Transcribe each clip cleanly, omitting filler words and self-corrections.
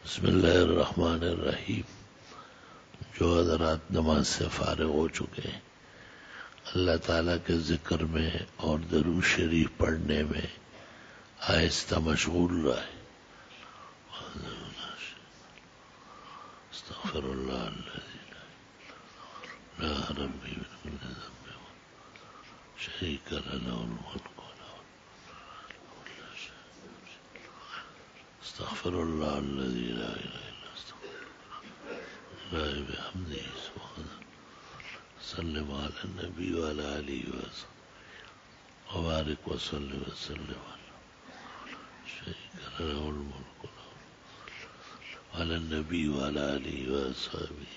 بسم اللہ الرحمن الرحیم. جو حضرات نماز سے فارغ ہو چکے ہیں اللہ تعالیٰ کے ذکر میں اور درود شریف پڑھنے میں آہستہ مشغول رہے. استغفر اللہ الذی لا ربی من کل ذنب شریک له الملک استغفر اللہ الذی لا الہ الا اللہ بحمدہ سبحانہ سلم علی النبی وعلی آلہ وصحبہ وبارک وسلم شریک له الملک علی النبی وعلی آلہ وصحبہ.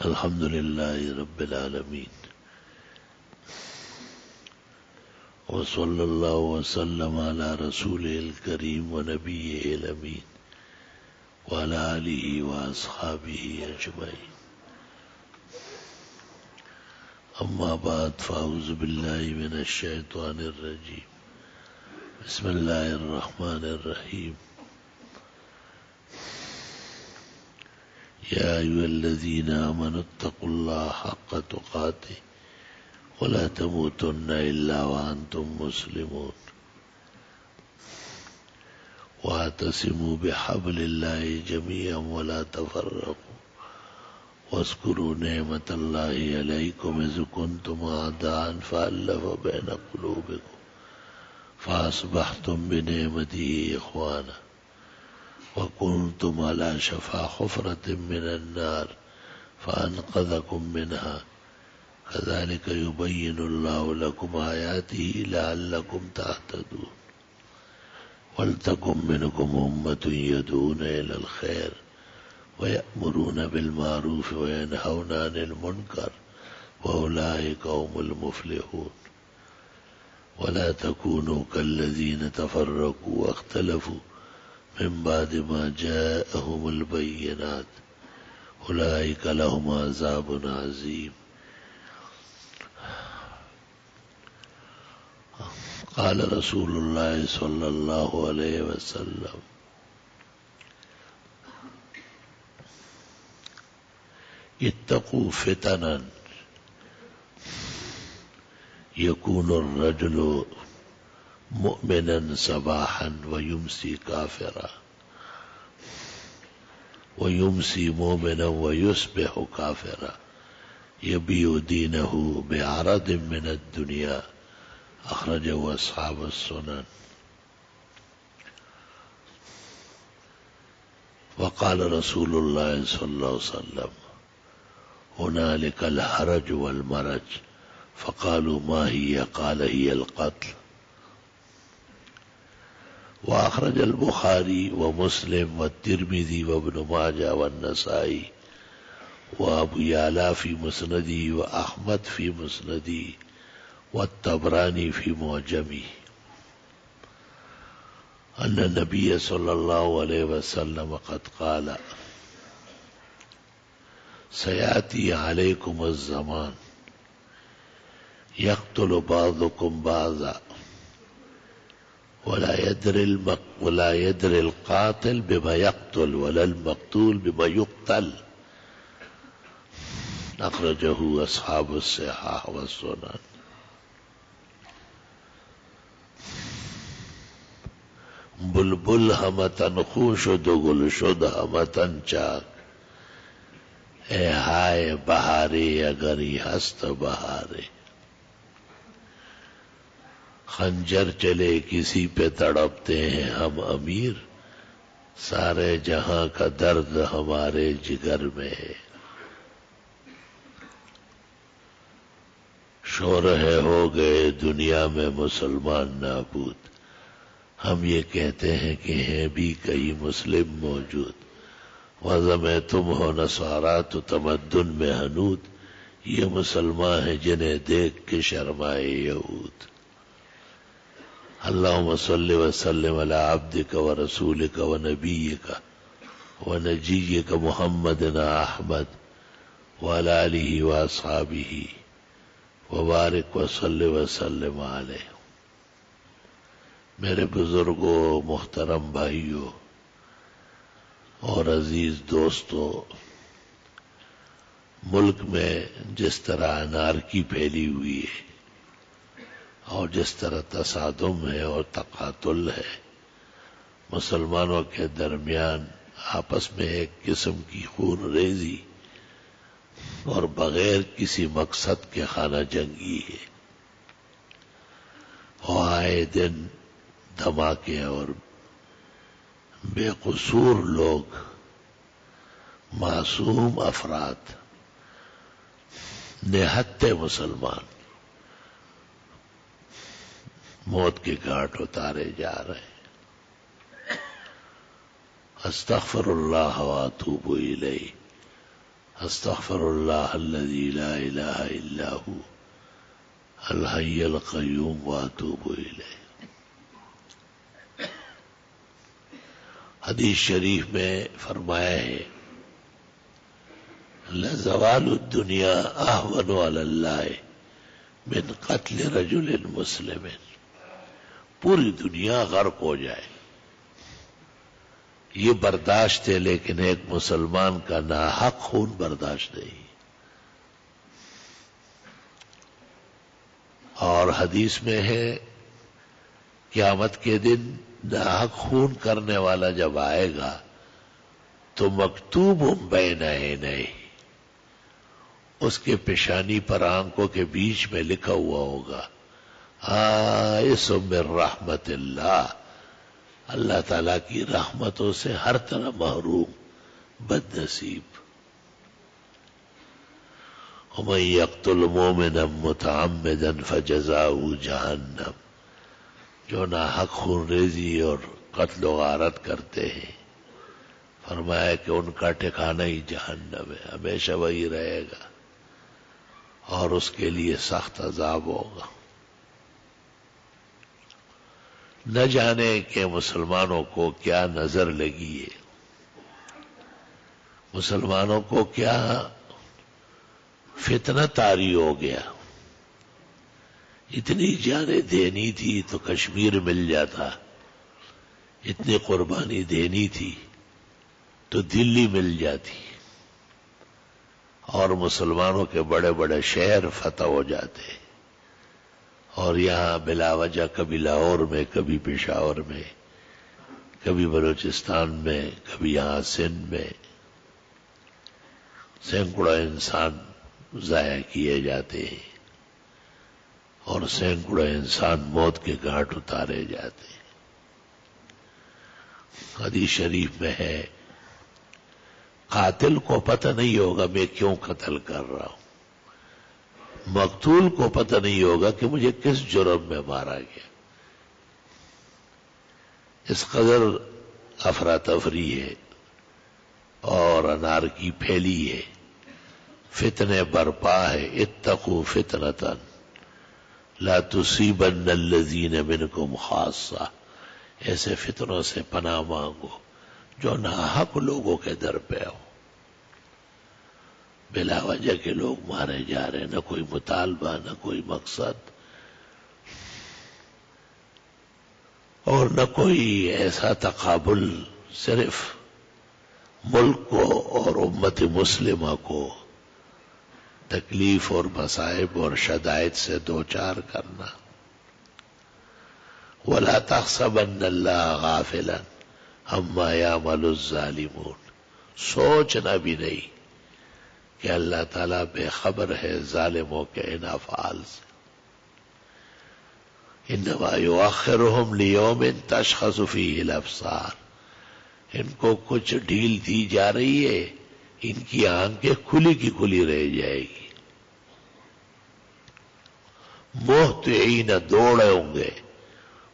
الحمد للہ رب العالمین وصلی اللہ وسلم علی رسولہ الکریم ونبیہ الامین وعلی آلہ واصحابہ اجمعین. اما بعد فاعوذ باللہ من الشیطان الرجیم. بسم اللہ الرحمن الرحیم. یا ایھا الذین آمنوا اتقوا اللہ حق تقاته ولا تموتن الا وانتم مسلمون واعتصموا بحبل اللہ جميعا ولا تفرقوا واذكروا نعمة الله علیکم اذ کنتم اعداء فألف بین قلوبکم فاصبحتم بنعمته اخوانا وكنتم على شفا حفرة من النار فأنقذكم منها كذلك يبين الله لكم آياته لعلكم تهتدون. ولتكن منكم أمة يدعون إلى الخير ويأمرون بالمعروف وينهون عن المنكر وأولئك هم المفلحون. ولا تكونوا كالذين تفرقوا واختلفوا من بعد ما جاءهم البينات أولئك لهم عذاب عظيم. قال رسول اللہ صلی اللہ علیہ وسلم اتقوا فتنا يكون الرجل مؤمنا صباحا ويمسي كافرا ويمسي مؤمنا ويصبح كافرا يبيع دينه بعرض من الدنيا اخرجه اصحاب السنن. وقال رسول اللہ صلی اللہ علیہ وسلم هنالك الحرج والمرج فقالوا ما هي قال هي القتل. وأخرج البخاري ومسلم والترمذي وابن ماجه والنسائي وأبو يعلى في مسنده وأحمد في مسنده والطبراني في معجمه أن النبي صلى الله عليه وسلم قد قال سيأتي عليكم الزمان يقتل بعضكم بعضا ولا يدري القاتل بما يقتل ولا المقتول بما يقتل. أخرجه أصحاب الصحاح والسنن. بلبل ہمتن خوں شد و گل شد ہمتن چاک اے ہائے بہارے اگر ہی ہست بہارے. خنجر چلے کسی پہ تڑپتے ہیں ہم امیر سارے جہاں کا درد ہمارے جگر میں ہے. شورہ ہو گئے دنیا میں مسلمان نابود ہم یہ کہتے ہیں کہ ہیں بھی کئی مسلم موجود. وضع میں تم ہو نصارا تو تمدن میں حنود یہ مسلمان ہیں جنہیں دیکھ کے شرمائے یہود. اللہم صلی وسلم علی عبدک ورسولک ونبیک ونجیک محمد احمد وعلی آلہ واصحابہ وبارک وصلی وسلم علیہ۔ میرے بزرگوں، محترم بھائیوں اور عزیز دوستوں، ملک میں جس طرح انارکی پھیلی ہوئی ہے اور جس طرح تصادم ہے اور تقاتل ہے، مسلمانوں کے درمیان آپس میں ایک قسم کی خون ریزی اور بغیر کسی مقصد کے خانہ جنگی ہے، اور آئے دن دھماکے اور بے قصور لوگ، معصوم افراد، نہتے مسلمان موت کے گھاٹ اتارے جا رہے ہیں۔ استغفر اللہ واتوب الیہ، استغفر اللہ الذی لا الہ الا ہو الحی القیوم واتوب الیہ۔ حدیث شریف میں فرمایا ہے لزوال الدنیا اہون علی اللہ من قتل رجل مسلم، پوری دنیا غرق ہو جائے یہ برداشت ہے، لیکن ایک مسلمان کا ناحق خون برداشت نہیں۔ اور حدیث میں ہے قیامت کے دن ناحق خون کرنے والا جب آئے گا تو مکتوب بین عینیہ، اس کے پیشانی پر آنکھوں کے بیچ میں لکھا ہوا ہوگا آئس من رحمت اللہ، اللہ تعالیٰ کی رحمتوں سے ہر طرح محروم، بد نصیب۔ ومن یقتل مؤمنا متعمدا فجزاؤہ جہنم، جو ناحق خون ریزی اور قتل و غارت کرتے ہیں، فرمایا کہ ان کا ٹھکانہ ہی جہنم ہے، ہمیشہ وہی رہے گا اور اس کے لیے سخت عذاب ہوگا۔ نہ جانے کہ مسلمانوں کو کیا نظر لگی ہے، مسلمانوں کو کیا فتنہ طاری ہو گیا۔ اتنی جانیں دینی تھی تو کشمیر مل جاتا، اتنی قربانی دینی تھی تو دلی مل جاتی، اور مسلمانوں کے بڑے بڑے شہر فتح ہو جاتے، اور یہاں بلا وجہ کبھی لاہور میں، کبھی پشاور میں، کبھی بلوچستان میں، کبھی یہاں سندھ میں سینکڑوں انسان ضائع کیے جاتے ہیں اور سینکڑوں انسان موت کے گھاٹ اتارے جاتے ہیں۔ حدیث شریف میں ہے قاتل کو پتہ نہیں ہوگا میں کیوں قتل کر رہا ہوں، مقتول کو پتہ نہیں ہوگا کہ مجھے کس جرم میں مارا گیا۔ اس قدر افراتفری ہے اور انارکی پھیلی ہے، فتنے برپا ہے۔ اتقوا فتنة لا تصیبن الذین منکم خاصہ، ایسے فتنوں سے پناہ مانگو جو ناحق لوگوں کے در پہ ہو، بلا وجہ کے لوگ مارے جا رہے ہیں، نہ کوئی مطالبہ، نہ کوئی مقصد، اور نہ کوئی ایسا تقابل، صرف ملک کو اور امت مسلمہ کو تکلیف اور مصائب اور شدائد سے دوچار کرنا۔ وَلَا تَحْسَبَنَّ اللَّهَ غَافِلًا عَمَّا يَعْمَلُ الظَّالِمُونَ، سوچنا بھی نہیں کہ اللہ تعالیٰ بے خبر ہے ظالموں کے ان افعال سے۔ انما یؤخرہم لیوم تشخص فیہ الابصار، ان کو کچھ ڈھیل دی جا رہی ہے، ان کی آنکھیں کھلی کی کھلی رہ جائے گی۔ مہطعین دوڑے ہوں گے،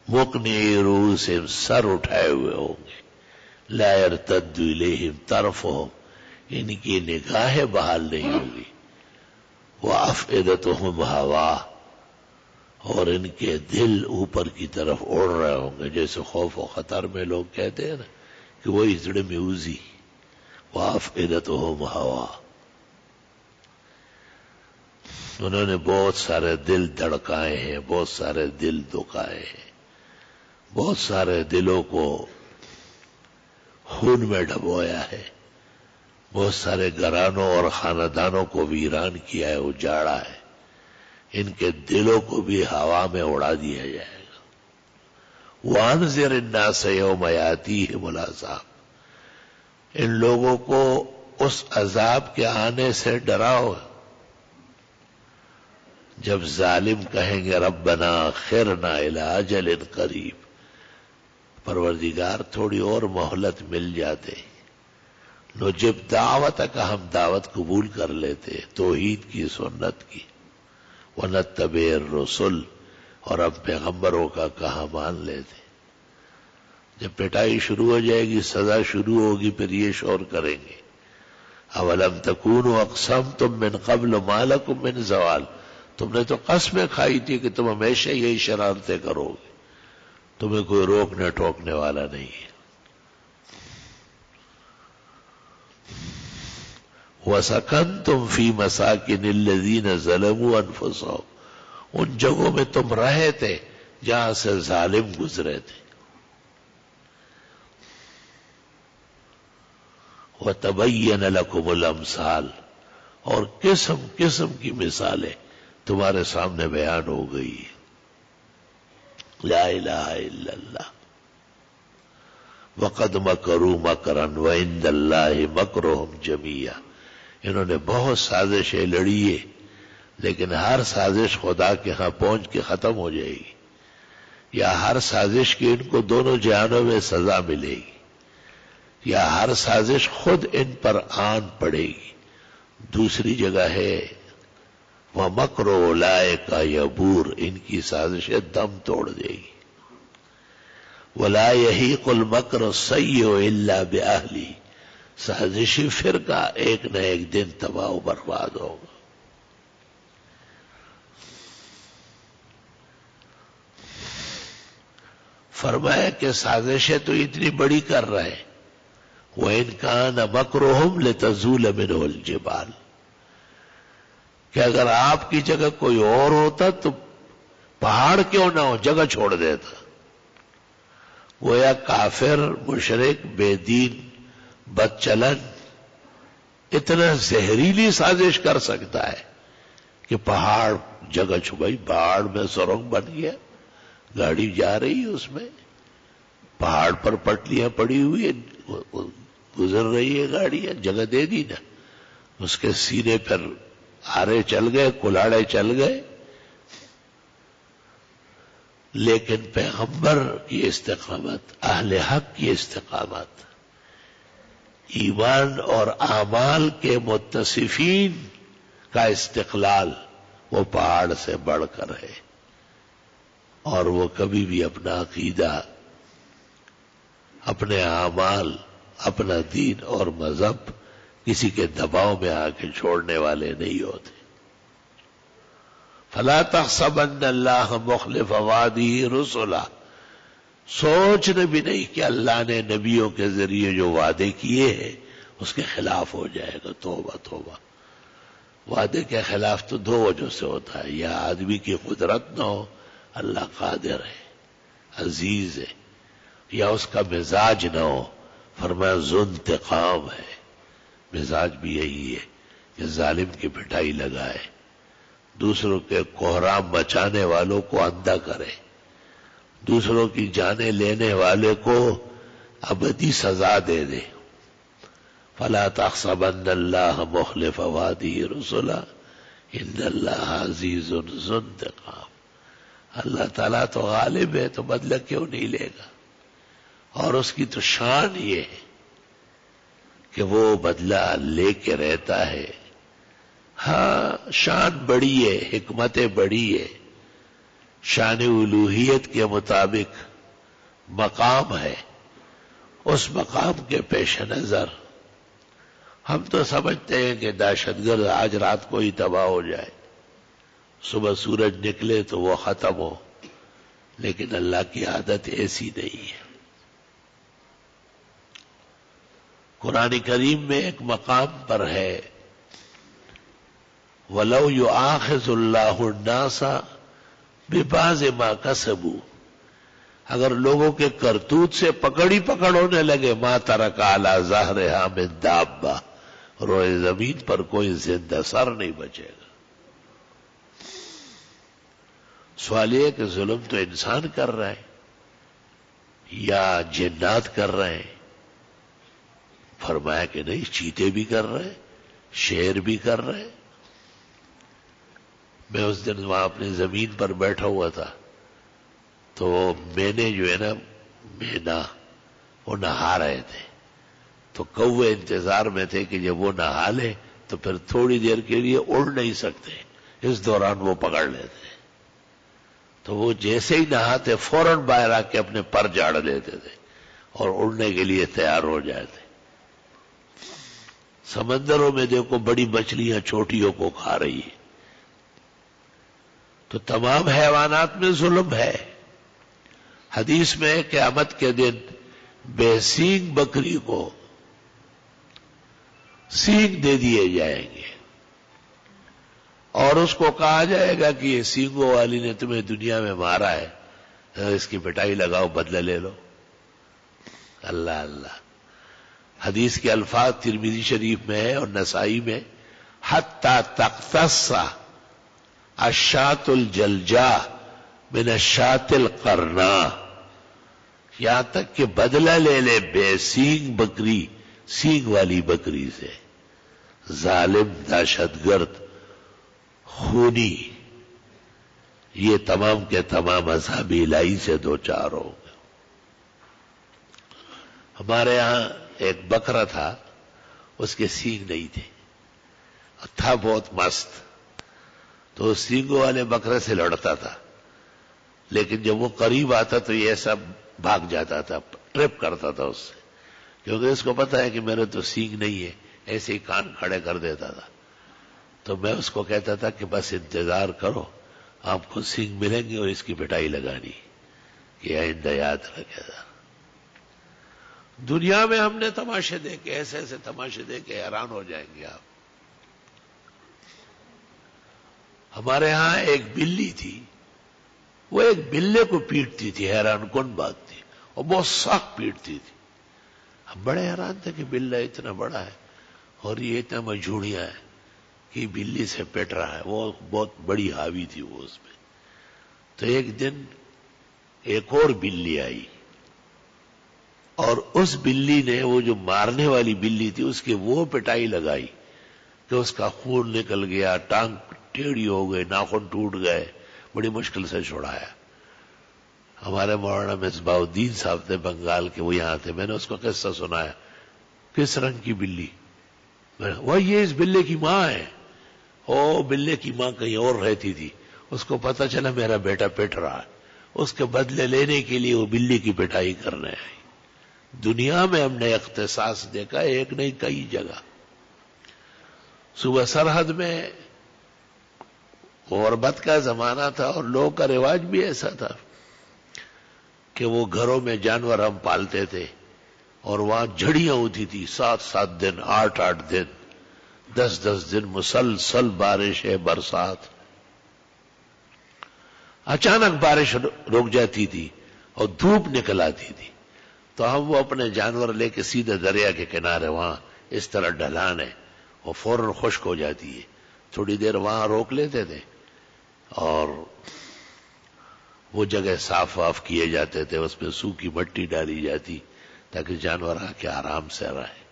مقنعی رؤوسہم سر اٹھائے ہوئے ہوں گے، لا یرتد الیہم طرفہم، ان کی نگاہیں بحال نہیں ہوگی، وافئدتہم ہوا، اور ان کے دل اوپر کی طرف اڑ رہے ہوں گے، جیسے خوف و خطر میں لوگ کہتے ہیں نا کہ وہی زڑ میں اوزی، وافئدتہم ہوا۔ انہوں نے بہت سارے دل دھڑکائے ہیں، بہت سارے دل دکھائے ہیں، بہت سارے دلوں کو خون میں ڈبویا ہے، بہت سارے گھرانوں اور خاندانوں کو ویران کیا ہے، اجاڑا ہے۔ ان کے دلوں کو بھی ہوا میں اڑا دیا جائے گا۔ وَأَنذِرِ النَّاسَ يَوْمَ يَأْتِيهِمُ الْعَذَابُ، ان لوگوں کو اس عذاب کے آنے سے ڈراؤ جب ظالم کہیں گے ربنا اخرنا الی اجل قریب، پروردگار تھوڑی اور مہلت مل جاتے، نجب دعوتک، ہم دعوت قبول کر لیتے توحید کی، سنت کی، ونتبع الرسل، اور اب پیغمبروں کا کہا مان لیتے۔ جب پٹائی شروع ہو جائے گی، سزا شروع ہوگی، پھر یہ شور کریں گے اولم تکونوا اقسمتم من قبل ما لکم من زوال، تم نے تو قسمیں کھائی تھی کہ تم ہمیشہ یہی شرارتیں کرو گے، تمہیں کوئی روکنے ٹوکنے والا نہیں ہے۔ وَسَكَنْتُمْ فِي مَسَاكِنِ الَّذِينَ ظَلَمُوا أَنفُسَهُمْ، ان جگہوں میں تم رہے تھے جہاں سے ظالم گزرے تھے۔ وَتَبَيَّنَ لَكُمُ الْأَمْثَالُ، اور قسم قسم کی مثالیں تمہارے سامنے بیان ہو گئی۔ لا الہ الا اللہ۔ وَقَدْ مَكَرُوا مَكْرًا وَعِندَ اللَّهِ مَكْرُهُمْ جَمِيعًا، انہوں نے بہت سازشیں لڑی ہے، لیکن ہر سازش خدا کے ہاں پہنچ کے ختم ہو جائے گی، یا ہر سازش کی ان کو دونوں جہانوں میں سزا ملے گی، یا ہر سازش خود ان پر آن پڑے گی۔ دوسری جگہ ہے وَمَكْرُ أُولَئِكَ يَبُورُ، ان کی سازشیں دم توڑ دے گی۔ وَلَا يَحِيقُ الْمَكْرُ السَّيِّئُ إِلَّا بِأَهْلِهِ، سازشی فرقہ ایک نہ ایک دن تباہ و برباد ہوگا۔ فرمایا کہ سازشیں تو اتنی بڑی کر رہے، وَإِنْ كَانَ مَكْرُهُمْ لِتَزُولَ مِنْهُ الْجِبَالُ، کہ اگر آپ کی جگہ کوئی اور ہوتا تو پہاڑ کیوں نہ ہو جگہ چھوڑ دیتا۔ گویا کافر، مشرک، بے دین، بد چلن اتنا زہریلی سازش کر سکتا ہے کہ پہاڑ جگہ چھپائی، پہاڑ میں سرنگ بن گیا، گاڑی جا رہی ہے اس میں، پہاڑ پر پٹلیاں پڑی ہوئی ہیں، گزر رہی ہے گاڑیاں، جگہ دے دی نا، اس کے سینے پر آرے چل گئے، کلاڑے چل گئے۔ لیکن پیغمبر کی استقامت، اہل حق کی استقامت، ایمان اور اعمال کے متصفین کا استقلال، وہ پہاڑ سے بڑھ کر ہے، اور وہ کبھی بھی اپنا عقیدہ، اپنے اعمال، اپنا دین اور مذہب کسی کے دباؤ میں آ کے چھوڑنے والے نہیں ہوتے۔ فَلَا تَحْسَبَنَّ اللَّهَ مُخْلِفَ وَعْدِهِ رُسُلَهُ، سوچنے بھی نہیں کہ اللہ نے نبیوں کے ذریعے جو وعدے کیے ہیں اس کے خلاف ہو جائے گا۔ توبہ توبہ، وعدے کے خلاف تو دو وجہ سے ہوتا ہے، یا آدمی کی قدرت نہ ہو، اللہ قادر ہے، عزیز ہے، یا اس کا مزاج نہ ہو، فرمایا ذو انتقام ہے، مزاج بھی یہی ہے کہ ظالم کی پٹائی لگائے، دوسروں کے کوہرام مچانے والوں کو اندھا کرے، دوسروں کی جانیں لینے والے کو ابدی سزا دے دے۔ فَلَا تَحْسَبَنَّ اللَّهَ مُخْلِفَ وَعْدِهِ رُسُلَهُ إِنَّ اللَّهَ عَزِيزٌ ذُو انتقام، اللہ تعالیٰ تو غالب ہے، تو بدلہ کیوں نہیں لے گا؟ اور اس کی تو شان یہ ہے کہ وہ بدلہ لے کے رہتا ہے۔ ہاں شان بڑی ہے، حکمت بڑی ہے، شان الوہیت کے مطابق مقام ہے، اس مقام کے پیش نظر ہم تو سمجھتے ہیں کہ دہشت گرد آج رات کو ہی تباہ ہو جائے، صبح سورج نکلے تو وہ ختم ہو، لیکن اللہ کی عادت ایسی نہیں ہے۔ قرآن کریم میں ایک مقام پر ہے وَلَوْ يُؤَاخِذُ اللَّهُ النَّاسَ بِبَعْضِ مَا كَسَبُوا، اگر لوگوں کے کرتوت سے پکڑی پکڑ ہونے لگے، مَا تَرَكَ عَلَى ظَهْرِهَا مِن دَابَّةٍ، روئے زمین پر کوئی زندہ سر نہیں بچے گا۔ سوال یہ ہے کہ ظلم تو انسان کر رہا ہے یا جنات کر رہے ہیں؟ فرمایا کہ نہیں، چیتے بھی کر رہے ہیں، شیر بھی کر رہے ہیں۔ میں اس دن وہاں اپنی زمین پر بیٹھا ہوا تھا، تو میں نے جو ہے نا مینا، وہ نہا رہے تھے، تو کوے انتظار میں تھے کہ جب وہ نہا لے تو پھر تھوڑی دیر کے لیے اڑ نہیں سکتے، اس دوران وہ پکڑ لیتے، تو وہ جیسے ہی نہاتے فوراً باہر آ کے اپنے پر جاڑ لیتے تھے اور اڑنے کے لیے تیار ہو جاتے۔ سمندروں میں دیکھو بڑی مچھلیاں چھوٹیوں کو کھا رہی ہیں، تو تمام حیوانات میں ظلم ہے۔ حدیث میں قیامت کے دن بے سینگ بکری کو سینگ دے دیے جائیں گے اور اس کو کہا جائے گا کہ یہ سینگوں والی نے تمہیں دنیا میں مارا ہے، اس کی پٹائی لگاؤ، بدلہ لے لو۔ اللہ اللہ، حدیث کے الفاظ ترمذی شریف میں ہے اور نسائی میں، حتی تقتص الشاة الجلجاء من الشاة القرناء، یہاں تک کہ بدلہ لے لے بے سینگ بکری سینگ والی بکری سے۔ ظالم، دہشت گرد، خونی، یہ تمام کے تمام عذاب الہی سے دو چار ہو گئے۔ ہمارے یہاں ایک بکرا تھا، اس کے سینگ نہیں تھے، تھا بہت مست، تو سینگوں والے بکرے سے لڑتا تھا، لیکن جب وہ قریب آتا تو یہ ایسا بھاگ جاتا تھا، ٹرپ کرتا تھا اس سے، کیونکہ اس کو پتا ہے کہ میرے تو سینگ نہیں ہے، ایسے ہی کان کھڑے کر دیتا تھا۔ تو میں اس کو کہتا تھا کہ بس انتظار کرو، آپ کو سینگ ملیں گے اور اس کی پٹائی لگانی، کہ آئندہ یاد رکھے گا۔ دنیا میں ہم نے تماشے دیکھے، ایسے ایسے تماشے دیکھے، حیران ہو جائیں گے آپ۔ ہمارے ہاں ایک بلی تھی، وہ ایک بلے کو پیٹتی تھی، حیران کن بات تھی، اور بہت سخت پیٹتی تھی۔ ہم بڑے حیران تھے کہ بلہ اتنا بڑا ہے اور یہ اتنا مجھوڑیاں ہے کہ بلی سے پٹ رہا ہے، وہ بہت بڑی حاوی تھی وہ اس میں۔ تو ایک دن ایک اور بلی آئی اور اس بلی نے، وہ جو مارنے والی بلی تھی، اس کی وہ پٹائی لگائی کہ اس کا خون نکل گیا، ٹانگ ٹیڑھی ہو گئی، ناخن ٹوٹ گئے، بڑی مشکل سے چھڑایا۔ ہمارے مولانا مصباح الدین صاحب تھے بنگال کے، وہ یہاں تھے، میں نے اس کو قصہ سنایا، کس رنگ کی بلی؟ وہ یہ اس بلے کی ماں ہے۔ او، بلے کی ماں کہیں اور رہتی تھی، اس کو پتہ چلا میرا بیٹا پٹ رہا ہے، اس کے بدلے لینے کے لیے وہ بلی کی پٹائی کرنے آئی۔ دنیا میں ہم نے اختصاص دیکھا، ایک نہیں کئی جگہ۔ صوبہ سرحد میں غربت کا زمانہ تھا اور لوگوں کا رواج بھی ایسا تھا کہ وہ گھروں میں جانور ہم پالتے تھے اور وہاں جھڑیاں ہوتی تھی، 7 دن، 8 دن، 10 دن مسلسل بارش ہے، برسات، اچانک بارش رک جاتی تھی اور دھوپ نکل آتی تھی، تو ہم وہ اپنے جانور لے کے سیدھے دریا کے کنارے، وہاں اس طرح ڈھلان ہے، وہ فوراً خشک ہو جاتی ہے، تھوڑی دیر وہاں روک لیتے تھے اور وہ جگہ صاف واف کیے جاتے تھے، اس میں سوکھی مٹی ڈالی جاتی تاکہ جانور آ کے آرام سے رہے۔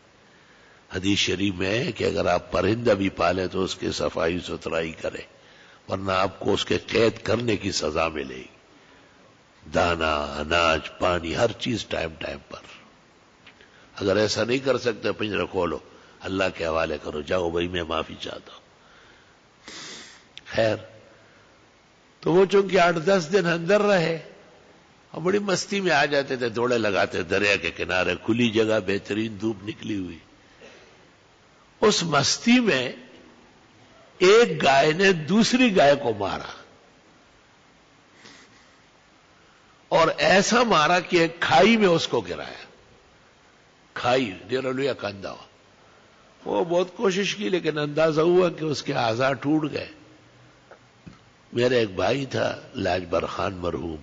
حدیث شریف میں ہے کہ اگر آپ پرندہ بھی پالیں تو اس کی صفائی ستھرائی کریں، ورنہ آپ کو اس کے قید کرنے کی سزا ملے گی۔ دانا، اناج، پانی، ہر چیز ٹائم ٹائم پر۔ اگر ایسا نہیں کر سکتے، پنجرہ کھولو، اللہ کے حوالے کرو، جاؤ بھائی میں معافی چاہتا ہوں۔ خیر، تو وہ چونکہ 8-10 دن اندر رہے اور بڑی مستی میں آ جاتے تھے، دوڑے لگاتے دریا کے کنارے، کھلی جگہ، بہترین دھوپ نکلی ہوئی۔ اس مستی میں ایک گائے نے دوسری گائے کو مارا اور ایسا مارا کہ ایک کھائی میں اس کو گرایا، کھائی ڈیرلویا کندہ، وہ بہت کوشش کی لیکن اندازہ ہوا کہ اس کے اعضاء ٹوٹ گئے. میرا ایک بھائی تھا لاجبر خان مرحوم،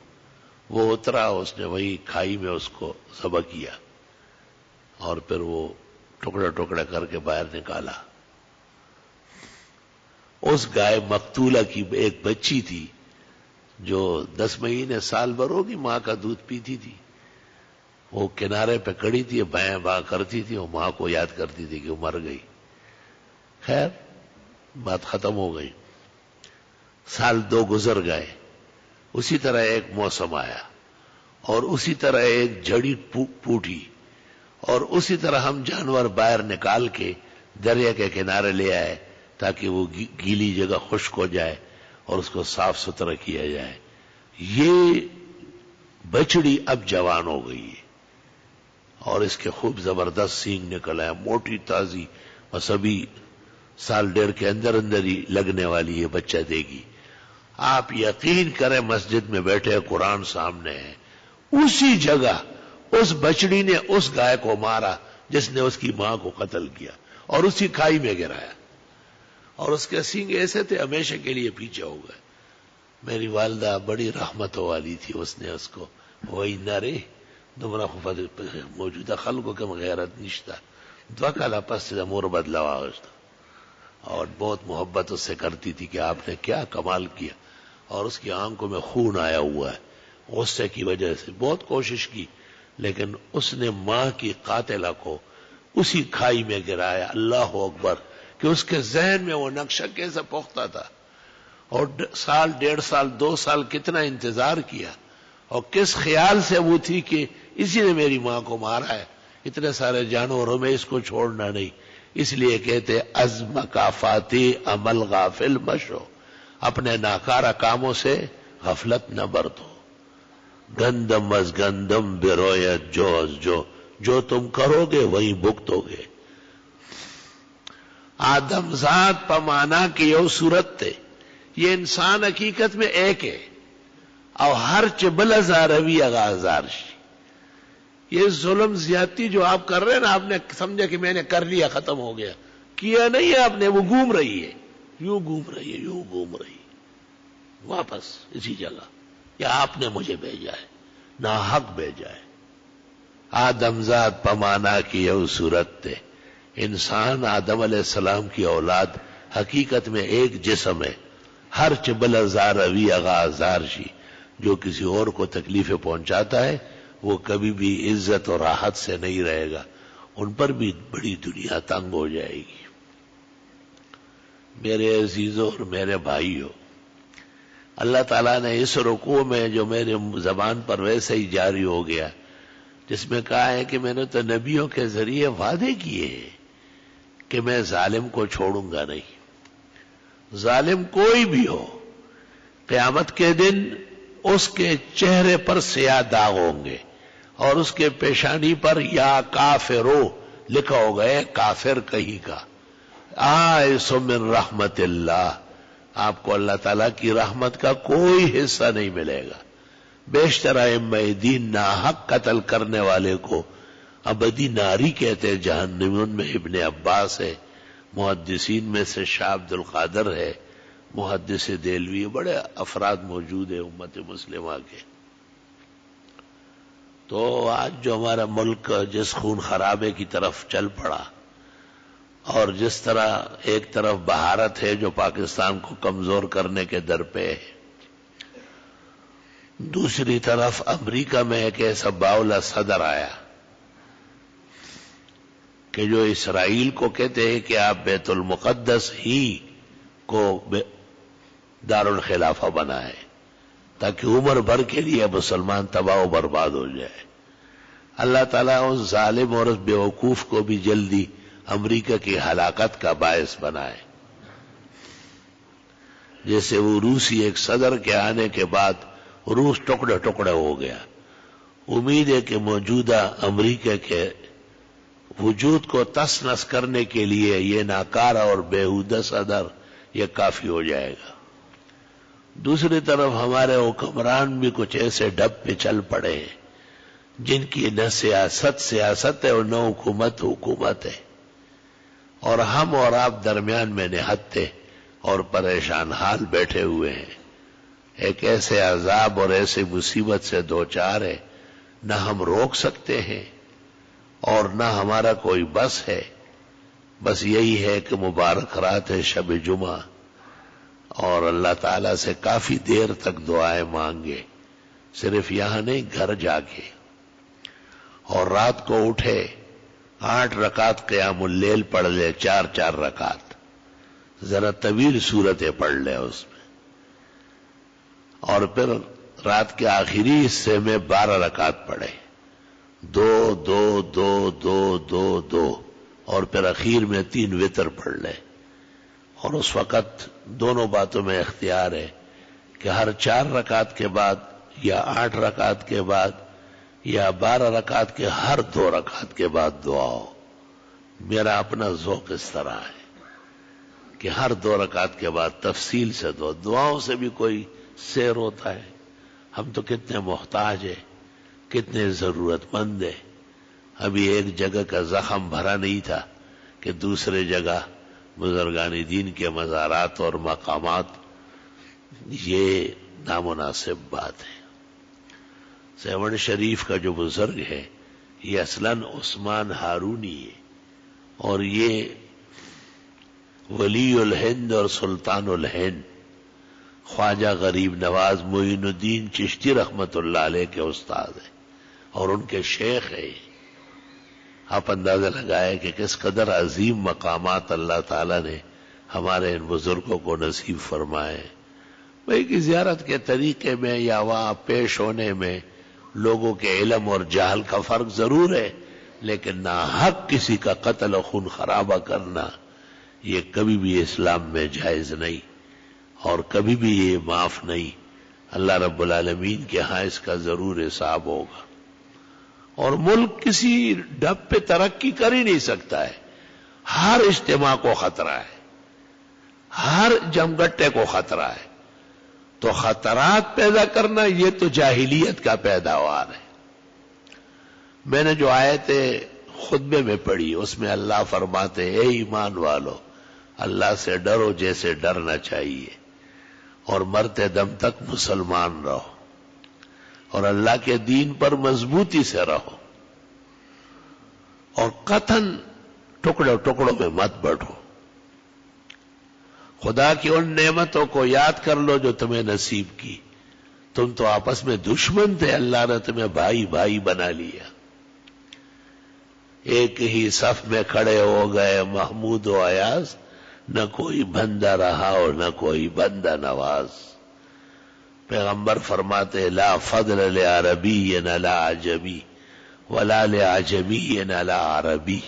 وہ اترا، اس نے وہی کھائی میں اس کو ذبح کیا اور پھر وہ ٹکڑے ٹکڑے کر کے باہر نکالا. اس گائے مقتولہ کی ایک بچی تھی جو 10 مہینے سال بھر ہوگی ماں کا دودھ پیتی تھی. وہ کنارے پہ کڑی تھی، بائیں باں کرتی تھی، وہ ماں کو یاد کرتی تھی کہ وہ مر گئی. خیر بات ختم ہو گئی. سال 2 گزر گئے. اسی طرح ایک موسم آیا اور اسی طرح ایک جھڑی پوٹی اور اسی طرح ہم جانور باہر نکال کے دریا کے کنارے لے آئے تاکہ وہ گیلی جگہ خشک ہو جائے اور اس کو صاف ستھرا کیا جائے. یہ بچڑی اب جوان ہو گئی ہے اور اس کے خوب زبردست سینگ نکل آیا، موٹی تازی، بس ابھی 1.5 سال کے اندر اندر ہی لگنے والی یہ بچہ دے گی. آپ یقین کریں مسجد میں بیٹھے قرآن سامنے ہے، اسی جگہ اس بچڑی نے اس گائے کو مارا جس نے اس کی ماں کو قتل کیا اور اسی کھائی میں گرایا اور اس کے سینگ ایسے تھے ہمیشہ کے لیے پیچھے ہو گئے. میری والدہ بڑی رحمت والی تھی، اس نے اس کو وہی نہ رے تمہارا موجودہ خلقوں کے غیرت نشتا دعا کالا پس امور بدلاوا اور بہت محبت اس سے کرتی تھی کہ آپ نے کیا کمال کیا. اور اس کی آنکھوں میں خون آیا ہوا ہے غصے کی وجہ سے. بہت کوشش کی لیکن اس نے ماں کی قاتلہ کو اسی کھائی میں گرایا. اللہ اکبر کہ اس کے ذہن میں وہ نقشہ کیسے پختہ تھا اور 1.5 سال 2 سال کتنا انتظار کیا اور کس خیال سے وہ تھی کہ اسی نے میری ماں کو مارا ہے. اتنے سارے جانوروں میں اس کو چھوڑنا نہیں. اس لیے کہتے از مکافاتی عمل غافل مشو، اپنے ناکارہ کاموں سے غفلت نہ برتو. گندم از گندم برویت جو از جو تم کرو گے وہی بھگتو گے. آدم ذات پمانا کی یو صورت تے، یہ انسان حقیقت میں ایک ہے اور ہر چبل ہزار روی اغازار. یہ ظلم زیادتی جو آپ کر رہے ہیں نا، آپ نے سمجھا کہ میں نے کر لیا ختم ہو گیا، کیا نہیں ہے آپ نے. وہ گھوم رہی ہے، یوں گھوم رہی ہے، یوں گھوم رہی ہے واپس اسی جگہ. یا آپ نے مجھے بھیجا ہے، ناحق بھیجا ہے. آدم ذات پمانا کی یو صورت تے، انسان آدم علیہ السلام کی اولاد حقیقت میں ایک جسم ہے. ہر چبل ہزار روی اغازار شی، جو کسی اور کو تکلیفیں پہنچاتا ہے وہ کبھی بھی عزت اور راحت سے نہیں رہے گا. ان پر بھی بڑی دنیا تنگ ہو جائے گی. میرے عزیزوں اور میرے بھائیوں، اللہ تعالیٰ نے اس رکوع میں جو میرے زبان پر ویسے ہی جاری ہو گیا، جس میں کہا ہے کہ میں نے تو نبیوں کے ذریعے وعدے کیے ہیں کہ میں ظالم کو چھوڑوں گا نہیں. ظالم کوئی بھی ہو، قیامت کے دن اس کے چہرے پر سیاہ داغ ہوں گے اور اس کے پیشانی پر یا کافرو لکھا ہوگا، کافر کہیں کا. آئس من رحمت اللہ، آپ کو اللہ تعالیٰ کی رحمت کا کوئی حصہ نہیں ملے گا. بیشتر ائمہ دین ناحق قتل کرنے والے کو ابدی ناری کہتے ہیں جہنم. ان میں ابن عباس ہے، محدثین میں سے شاہ عبد القادر ہے، محدث دہلوی، بڑے افراد موجود ہیں امت مسلمہ کے. تو آج جو ہمارا ملک جس خون خرابے کی طرف چل پڑا اور جس طرح ایک طرف بھارت ہے جو پاکستان کو کمزور کرنے کے در پہ ہے، دوسری طرف امریکہ میں ایک ایسا باولا صدر آیا کہ جو اسرائیل کو کہتے ہیں کہ آپ بیت المقدس ہی کو دارالخلافہ بنائے تاکہ عمر بھر کے لیے مسلمان تباہ و برباد ہو جائے. اللہ تعالیٰ اس ظالم اور اس بیوقوف کو بھی جلدی امریکہ کی ہلاکت کا باعث بنائے. جیسے وہ روسی ایک صدر کے آنے کے بعد روس ٹکڑے ٹکڑے ہو گیا. امید ہے کہ موجودہ امریکہ کے وجود کو تس نس کرنے کے لیے یہ ناکارہ اور بیہودہ صدر یہ کافی ہو جائے گا. دوسری طرف ہمارے حکمران بھی کچھ ایسے ڈب پہ چل پڑے ہیں جن کی نہ سیاست ہے اور نہ حکومت ہے. اور ہم اور آپ درمیان میں نہتے اور پریشان حال بیٹھے ہوئے ہیں، ایک ایسے عذاب اور ایسے مصیبت سے دوچار ہے، نہ ہم روک سکتے ہیں اور نہ ہمارا کوئی بس ہے۔ بس یہی ہے کہ مبارک رات ہے، شب جمعہ، اور اللہ تعالیٰ سے کافی دیر تک دعائیں مانگے، صرف یہاں نہیں، گھر جا کے، اور رات کو اٹھے 8 رکعت قیام اللیل پڑھ لے، 4 رکعت، ذرا طویل صورتیں پڑھ لے اس میں، اور پھر رات کے آخری حصے میں 12 رکعت پڑھے، 2 2 2 2 2 2، اور پھر اخیر میں 3 وتر پڑھ لے۔ اور اس وقت دونوں باتوں میں اختیار ہے کہ ہر 4 رکعت کے بعد یا 8 رکعت کے بعد یا 12 رکعت کے ہر 2 رکعت کے بعد دعا ہو۔ میرا اپنا ذوق اس طرح ہے کہ ہر 2 رکعت کے بعد تفصیل سے دعاؤں سے بھی کوئی سیر ہوتا ہے۔ ہم تو کتنے محتاج ہیں، کتنے ضرورت مند ہیں۔ ابھی ایک جگہ کا زخم بھرا نہیں تھا کہ دوسرے جگہ بزرگان دین کے مزارات اور مقامات، یہ نامناسب بات ہے۔ سیون شریف کا جو بزرگ ہے یہ اصلاً عثمان ہارونی ہے، اور یہ ولی الہند اور سلطان الہند خواجہ غریب نواز معین الدین چشتی رحمت اللہ علیہ کے استاد ہیں اور ان کے شیخ ہیں۔ آپ اندازہ لگائے کہ کس قدر عظیم مقامات اللہ تعالیٰ نے ہمارے ان بزرگوں کو نصیب فرمائے۔ بھئی کی زیارت کے طریقے میں یا وہاں پیش ہونے میں لوگوں کے علم اور جہل کا فرق ضرور ہے، لیکن ناحق کسی کا قتل و خون خرابہ کرنا یہ کبھی بھی اسلام میں جائز نہیں، اور کبھی بھی یہ معاف نہیں۔ اللہ رب العالمین کے ہاں اس کا ضرور حساب ہوگا، اور ملک کسی ڈب پہ ترقی کر ہی نہیں سکتا ہے۔ ہر اجتماع کو خطرہ ہے، ہر جمگٹے کو خطرہ ہے، تو خطرات پیدا کرنا یہ تو جاہلیت کا پیداوار ہے۔ میں نے جو آیتیں خطبے میں پڑھی اس میں اللہ فرماتے، اے ایمان والو، اللہ سے ڈرو جیسے ڈرنا چاہیے، اور مرتے دم تک مسلمان رہو، اور اللہ کے دین پر مضبوطی سے رہو، اور قطعاً ٹکڑوں ٹکڑوں میں مت بڑھو۔ خدا کی ان نعمتوں کو یاد کر لو جو تمہیں نصیب کی۔ تم تو آپس میں دشمن تھے، اللہ نے تمہیں بھائی بھائی بنا لیا، ایک ہی صف میں کھڑے ہو گئے محمود و ایاز، نہ کوئی بندہ رہا اور نہ کوئی بندہ نواز۔ پیغمبر فرماتے، لا فضل لعربی علی عجمی ولا لعجمی علی عربی،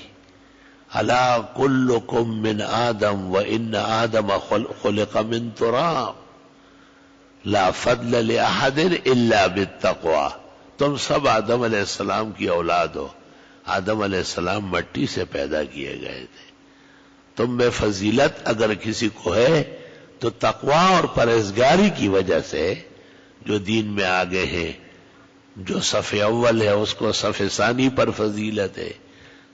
الا کلکم من آدم وان آدم خلق من تراب، لا فضل لأحد الا بالتقوی۔ تم سب آدم علیہ السلام کی اولاد ہو، آدم علیہ السلام مٹی سے پیدا کیے گئے تھے۔ تم میں فضیلت اگر کسی کو ہے تو تقوی اور پرہیزگاری کی وجہ سے، جو دین میں آگے ہیں۔ جو صف اول ہے اس کو صف ثانی پر فضیلت ہے،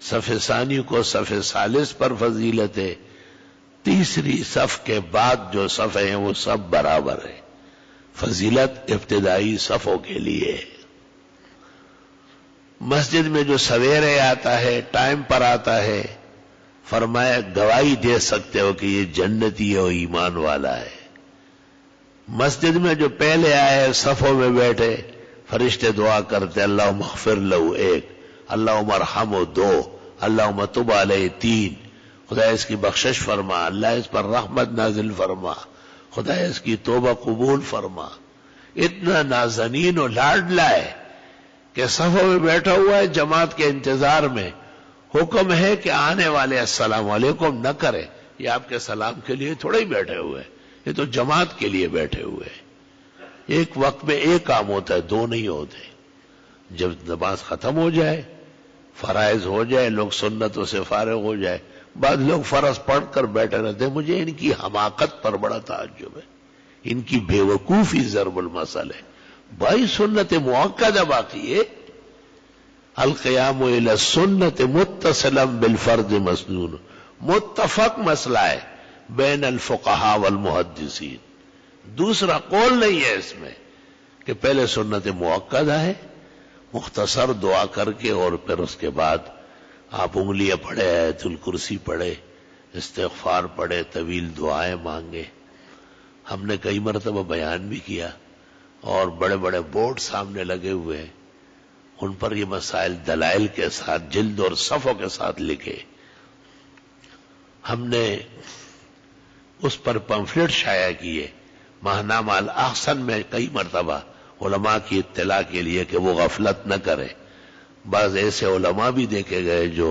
صف ثانی کو صف ثالث پر فضیلت ہے، تیسری صف کے بعد جو صف ہیں وہ سب برابر ہے۔ فضیلت ابتدائی صفوں کے لیے ہے۔ مسجد میں جو سویرے آتا ہے، ٹائم پر آتا ہے، فرمایا گواہی دے سکتے ہو کہ یہ جنتی ہے اور ایمان والا ہے۔ مسجد میں جو پہلے آئے صفوں میں بیٹھے، فرشتے دعا کرتے، اللہم اغفر لہو 1، اللہم ارحمہ 2، اللہم تب علیہ 3، خدا اس کی بخشش فرما، اللہ اس پر رحمت نازل فرما، خدا اس کی توبہ قبول فرما۔ اتنا نازنین و لاڈلا ہے کہ صفوں میں بیٹھا ہوا ہے جماعت کے انتظار میں، حکم ہے کہ آنے والے السلام علیکم نہ کرے، یہ آپ کے سلام کے لیے تھوڑا ہی بیٹھے ہوئے، یہ تو جماعت کے لیے بیٹھے ہوئے ہیں۔ ایک وقت میں ایک کام ہوتا ہے، 2 نہیں ہوتے۔ جب نماز ختم ہو جائے، فرائض ہو جائے، لوگ سنتوں سے فارغ ہو جائے، بعض لوگ فرض پڑھ کر بیٹھے رہتے ہیں۔ مجھے ان کی حماقت پر بڑا تعجب ہے، ان کی بے وقوفی ضرب المثل ہے۔ بھائی سنت مؤکدہ باقی ہے، القیام الی السنت متصلا بالفرض مسنون متفق مسئلہ ہے بین الفقہاء والمحدثین. دوسرا قول نہیں ہے اس میں کہ پہلے سنت مؤکدہ ہے، مختصر دعا کر کے اور پھر اس کے بعد آپ انگلیاں پڑھے، آیت الکرسی پڑھے، استغفار پڑھے، طویل دعائیں مانگے. ہم نے کئی مرتبہ بیان بھی کیا اور بڑے بڑے بورڈ سامنے لگے ہوئے ہیں، ان پر یہ مسائل دلائل کے ساتھ جلد اور صفوں کے ساتھ لکھے. ہم نے اس پر پمفلٹ شائع کیے ماہنامہ الاحسن میں کئی مرتبہ علماء کی اطلاع کے لیے کہ وہ غفلت نہ کرے. بعض ایسے علماء بھی دیکھے گئے جو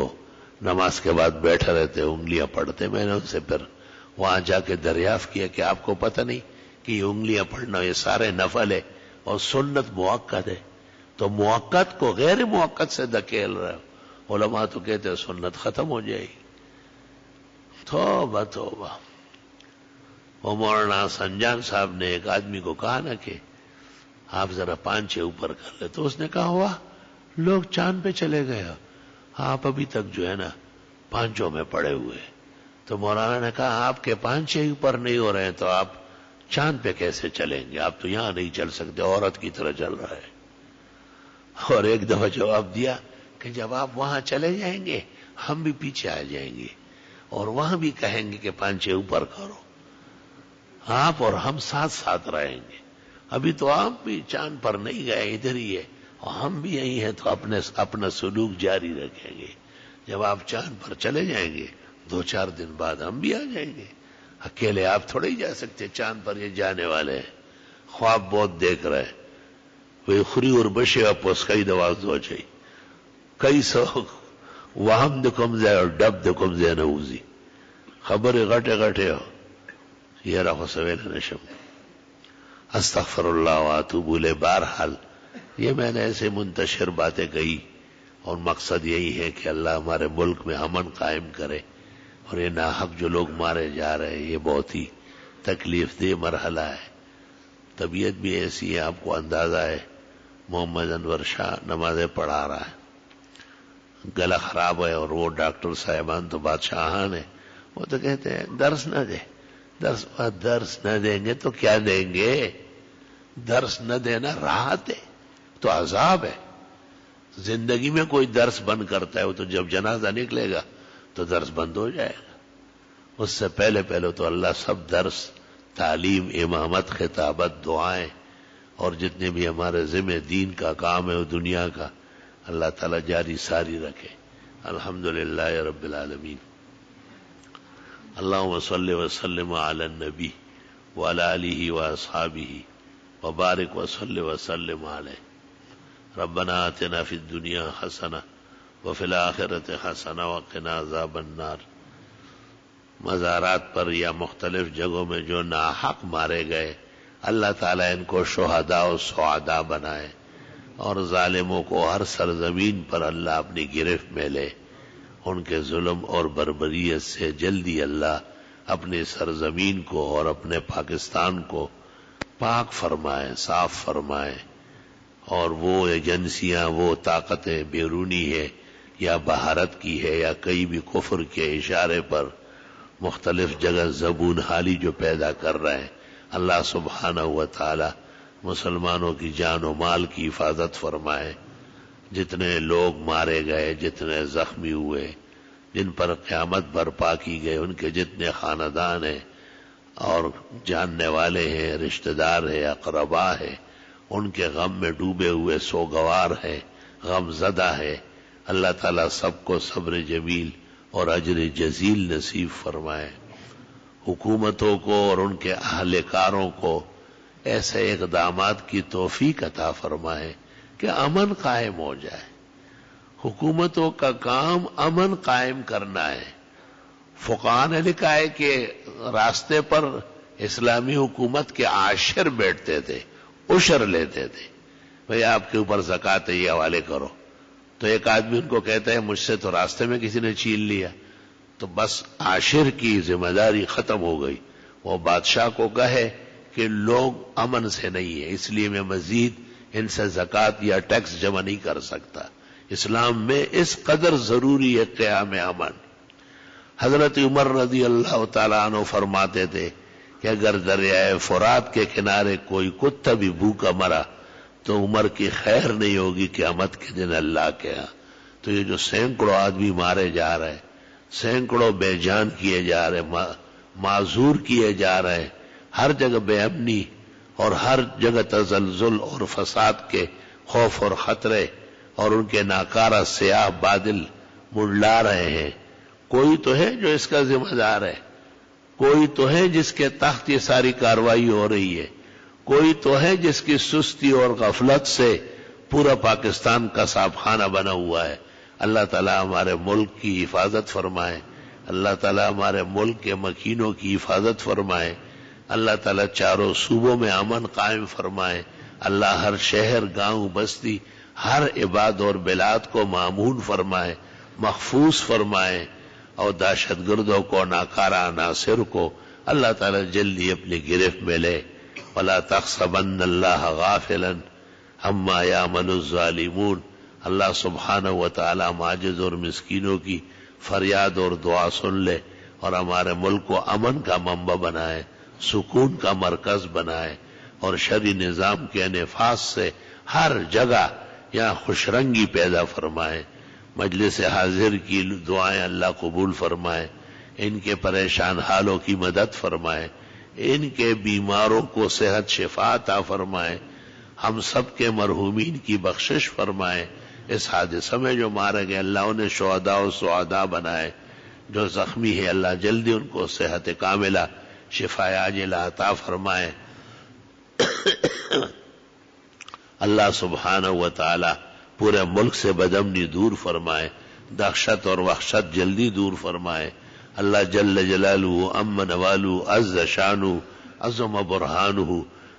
نماز کے بعد بیٹھے رہتے انگلیاں پڑھتے. میں نے ان سے پھر وہاں جا کے دریافت کیا کہ آپ کو پتہ نہیں کہ یہ انگلیاں پڑھنا یہ سارے نفل ہے اور سنت موقت ہے، تو موقت کو غیر موقت سے دھکیل رہے ہو. علماء تو کہتے ہیں سنت ختم ہو جائے گی. توبہ توبہ. وہ مولانا سنجان صاحب نے ایک آدمی کو کہا نا کہ آپ ذرا پانچے اوپر کر لے، تو اس نے کہا ہوا لوگ چاند پہ چلے گئے، آپ ابھی تک جو ہے نا پانچوں میں پڑے ہوئے. تو مولانا نے کہا آپ کے پانچے اوپر نہیں ہو رہے ہیں تو آپ چاند پہ کیسے چلیں گے؟ آپ تو یہاں نہیں چل سکتے، عورت کی طرح چل رہا ہے. اور ایک دفعہ جواب دیا کہ جب آپ وہاں چلے جائیں گے ہم بھی پیچھے آ جائیں گے اور وہاں بھی کہیں گے کہ پانچے اوپر کرو. آپ اور ہم ساتھ ساتھ رہیں گے. ابھی تو آپ بھی چاند پر نہیں گئے، ادھر ہی ہے، اور ہم بھی یہی ہیں، تو اپنا سلوک جاری رکھیں گے. جب آپ چاند پر چلے جائیں گے 2-4 دن بعد ہم بھی آ جائیں گے. اکیلے آپ تھوڑے ہی جا سکتے، چاند پر یہ جانے والے ہیں. خواب بہت دیکھ رہے ہیں. وہ خری اور بشے اپوس کئی دواز دو چاہیے کئی سو وہم دکم زے اور ڈب دکم زے نوزی خبر غٹے غٹے ہو یہ رہو سویل نشم. استغفر اللہ واتوب الیہ. بہرحال یہ میں نے ایسے منتشر باتیں کہی اور مقصد یہی ہے کہ اللہ ہمارے ملک میں امن قائم کرے. اور یہ ناحق جو لوگ مارے جا رہے ہیں یہ بہت ہی تکلیف دہ مرحلہ ہے. طبیعت بھی ایسی ہے، آپ کو اندازہ ہے محمد انور شاہ نمازیں پڑھا رہا ہے، گلا خراب ہے، اور وہ ڈاکٹر صاحبان تو بادشاہان ہیں، وہ تو کہتے ہیں درس نہ دے. درس نہ دیں گے تو کیا دیں گے؟ درس نہ دینا راحت ہے تو عذاب ہے. زندگی میں کوئی درس بند کرتا ہے وہ تو جب جنازہ نکلے گا تو درس بند ہو جائے گا. اس سے پہلے تو اللہ سب درس، تعلیم، امامت، خطابت، دعائیں اور جتنے بھی ہمارے ذمہ دین کا کام ہے وہ دنیا کا اللہ تعالیٰ جاری ساری رکھے. الحمدللہ رب العالمین. اللہم صلی وسلم علی النبی وعلی آلہ واصحابہ وبارک وصلی وسلم علیہ. ربنا آتنا فی الدنیا حسنہ وفی الآخرۃ حسنہ وقنا عذاب النار. مزارات پر یا مختلف جگہوں میں جو ناحق مارے گئے اللہ تعالیٰ ان کو شہداء و سعداء بنائے اور ظالموں کو ہر سرزمین پر اللہ اپنی گرفت میں لے. ان کے ظلم اور بربریت سے جلدی اللہ اپنی سرزمین کو اور اپنے پاکستان کو پاک فرمائے، صاف فرمائے. اور وہ ایجنسیاں، وہ طاقتیں بیرونی ہے یا بھارت کی ہے یا کئی بھی کفر کے اشارے پر مختلف جگہ زبون حالی جو پیدا کر رہے ہیں، اللہ سبحانہ و تعالی مسلمانوں کی جان و مال کی حفاظت فرمائے. جتنے لوگ مارے گئے، جتنے زخمی ہوئے، جن پر قیامت برپا کی گئے، ان کے جتنے خاندان ہیں اور جاننے والے ہیں، رشتہ دار ہیں، اقربا ہیں، ان کے غم میں ڈوبے ہوئے سوگوار ہیں، غم زدہ ہے. اللہ تعالیٰ سب کو صبر جمیل اور اجر جزیل نصیب فرمائے. حکومتوں کو اور ان کے اہلکاروں کو ایسے اقدامات کی توفیق عطا فرمائے کہ امن قائم ہو جائے. حکومتوں کا کام امن قائم کرنا ہے. فقہاء نے لکھا ہے کہ راستے پر اسلامی حکومت کے عاشر بیٹھتے تھے، عشر لیتے تھے، بھئی آپ کے اوپر زکوٰۃ ہے یہ حوالے کرو. تو ایک آدمی ان کو کہتا ہے مجھ سے تو راستے میں کسی نے چھین لیا، تو بس عاشر کی ذمہ داری ختم ہو گئی. وہ بادشاہ کو کہے کہ لوگ امن سے نہیں ہے، اس لیے میں مزید ان سے زکوٰۃ یا ٹیکس جمع نہیں کر سکتا. اسلام میں اس قدر ضروری ہے قیام امن. حضرت عمر رضی اللہ تعالیٰ عنہ فرماتے تھے کہ اگر دریائے فرات کے کنارے کوئی کتا بھی بھوکا مرا تو عمر کی خیر نہیں ہوگی قیامت کے دن اللہ کے ہاں۔ تو یہ جو سینکڑوں آدمی مارے جا رہے، سینکڑوں بے جان کیے جا رہے، معذور کیے جا رہے، ہر جگہ بے امنی اور ہر جگہ تزلزل اور فساد کے خوف اور خطرے اور ان کے ناکارہ سیاہ بادل منڈلا رہے ہیں، کوئی تو ہے جو اس کا ذمہ دار ہے، کوئی تو ہے جس کے تحت یہ ساری کارروائی ہو رہی ہے، کوئی تو ہے جس کی سستی اور غفلت سے پورا پاکستان کا صاحب خانہ بنا ہوا ہے۔ اللہ تعالیٰ ہمارے ملک کی حفاظت فرمائے، اللہ تعالیٰ ہمارے ملک کے مکینوں کی حفاظت فرمائے، اللہ تعالیٰ چاروں صوبوں میں امن قائم فرمائے، اللہ ہر شہر گاؤں بستی ہر عباد اور بلاد کو مامون فرمائے، محفوظ فرمائے، اور دہشت گردوں کو ناکارہ عناصر کو اللہ تعالیٰ جلدی اپنی گرفت میں لے۔ وَلَا تَحْسَبَنَّ اللَّهَ غَافِلًا عَمَّا يَعْمَلُ الظَّالِمُونَ۔ اللہ سبحانہ و تعالیٰ معجز اور مسکینوں کی فریاد اور دعا سن لے اور ہمارے ملک کو امن کا منبع بنائے، سکون کا مرکز بنائے، اور شرعی نظام کے نفاذ سے ہر جگہ یہاں خوش رنگی پیدا فرمائے۔ مجلس حاضر کی دعائیں اللہ قبول فرمائے، ان کے پریشان حالوں کی مدد فرمائے، ان کے بیماروں کو صحت شفا عطا فرمائے، ہم سب کے مرحومین کی بخشش فرمائے۔ اس حادثہ میں جو مارے گئے اللہ انہیں شہداء و سعداء بنائے، جو زخمی ہے اللہ جلدی ان کو صحت کاملہ شفا عاجلہ عطا فرمائے۔ اللہ سبحانہ و تعالی پورے ملک سے بدامنی دور فرمائے، دہشت اور وحشت جلدی دور فرمائے۔ اللہ جل جلالہ عم نوالہ عز شانہ عظم برہانہ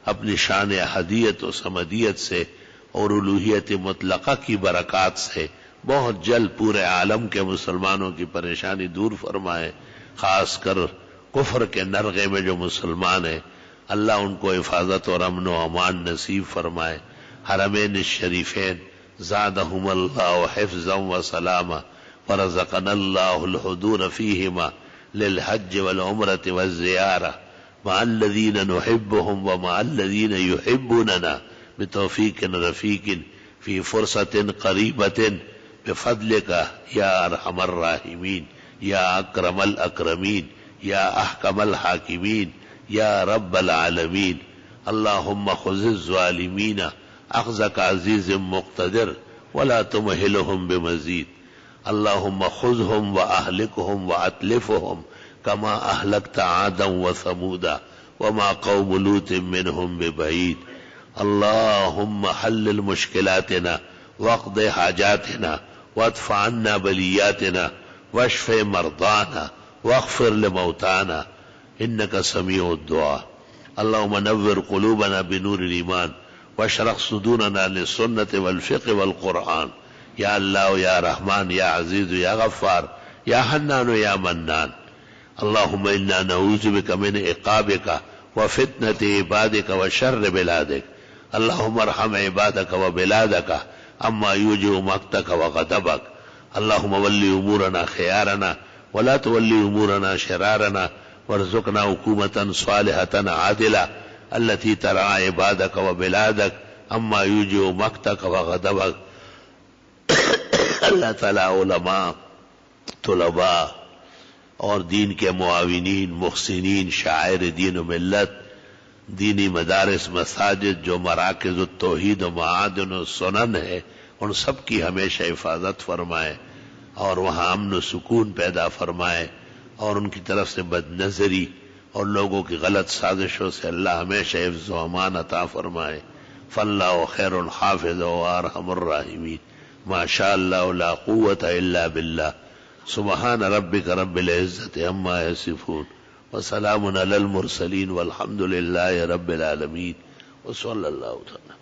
اپنی شان احدیت و صمدیت سے اور الوہیت مطلقہ کی برکات سے بہت جلد پورے عالم کے مسلمانوں کی پریشانی دور فرمائے، خاص کر کفر کے نرغے میں جو مسلمان ہیں اللہ ان کو حفاظت اور امن و امان نصیب فرمائے۔ حرمین الشریفین زادہم اللہ حفظا و سلاما ورزقنا اللہ الحضور فیہما للحج والعمرة والزیارة مع الذین نحبهم ومع الذین یحبوننا بتوفیق رفیق فی فرصت قریبت بفضلک یا ارحم الراحمین یا اکرم الاکرمین یا احکم الحاکمین یا رب العالمین۔ اللہم خذ الظالمین اخذک عزیز مقتدر ولا تمہلہم بمزید۔ اللہم خذہم واہلکہم واتلفہم کما اہلکت عادا وثمودا وما قوم لوط منہم ببعید۔ اللہم حلل مشکلاتنا واقض حاجاتنا وادفع عنا بلیاتنا واشف مرضانا واغفر لموتانا انک سمیع الدعاء۔ اللہم نور قلوبنا بنور الایمان واشرح صدورنا للسنة والفقه والقرآن۔ یا اللہ یا رحمان یا عزیز یا غفار یا حنان یا منان۔ اللہم انا نعوذ بک من عقابک وفتنة عبادک وشر بلادک۔ اللہم ارحم عبادک وبلادک اما یوجب مقتک وغضبک۔ اللہم ولی امورنا خیارنا ولا تولی امورنا شرارنا وارزقنا حکومتا صالحة عادلة التي ترعى عبادك وبلادك اما يوجب مقتك وغضبك۔ اللہ تعالیٰ علماء، طلباء اور دین کے معاونین، محسنین، شاعر دین و ملت، دینی مدارس، مساجد جو مراکز التوحید و معادن و سنن ہے ان سب کی ہمیشہ حفاظت فرمائے اور وہاں امن و سکون پیدا فرمائے، اور ان کی طرف سے بد نظری اور لوگوں کی غلط سازشوں سے اللہ ہمیشہ حفظ و امان عطا فرمائے۔ فاللہ خیر الحافظ و ارحم الراحمین۔ ما شاء اللہ لا قوة الا باللہ۔ سبحان ربک رب العزت عما یصفون وسلام علی المرسلین والحمد للہ رب العالمین وصلی اللہ تعالی